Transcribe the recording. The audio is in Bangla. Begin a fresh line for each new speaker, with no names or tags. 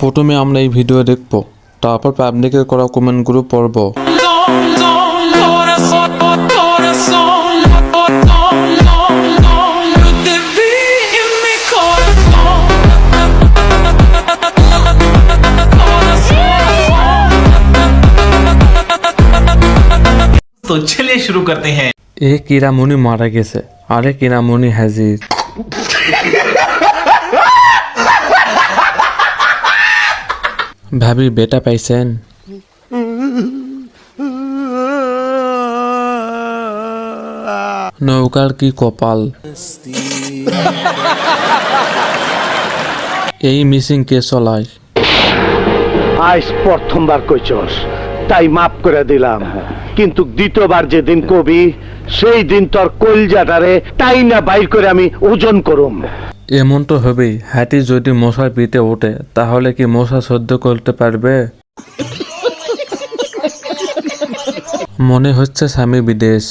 প্রথমে আমরা এই ভিডিও দেখব, তারপর পাবলিকের করা কমেন্টগুলো পড়ব।
तो चलिए शुरू करते हैं।
এ কিরামণি মারা গেছে, আরে কিরামণি হাজির। ভাবি বেটা পাইছেন? নৌকার কি কপাল। এই মিসিং কে চলায়?
আজ প্রথমবার কইছস তাই মাফ করে দিলাম, কিন্তু দ্বিতীয়বার যেদিন কবি সেই দিন তোর কলজাটারে তাই না বাইর করে আমি ওজন করুম।
এমন তো হবেই, হাতি যদি মশার পিঠে ওঠে তাহলে কি মশা সহ্য করতে পারবে? মনে হচ্ছে স্বামী বিদেশ।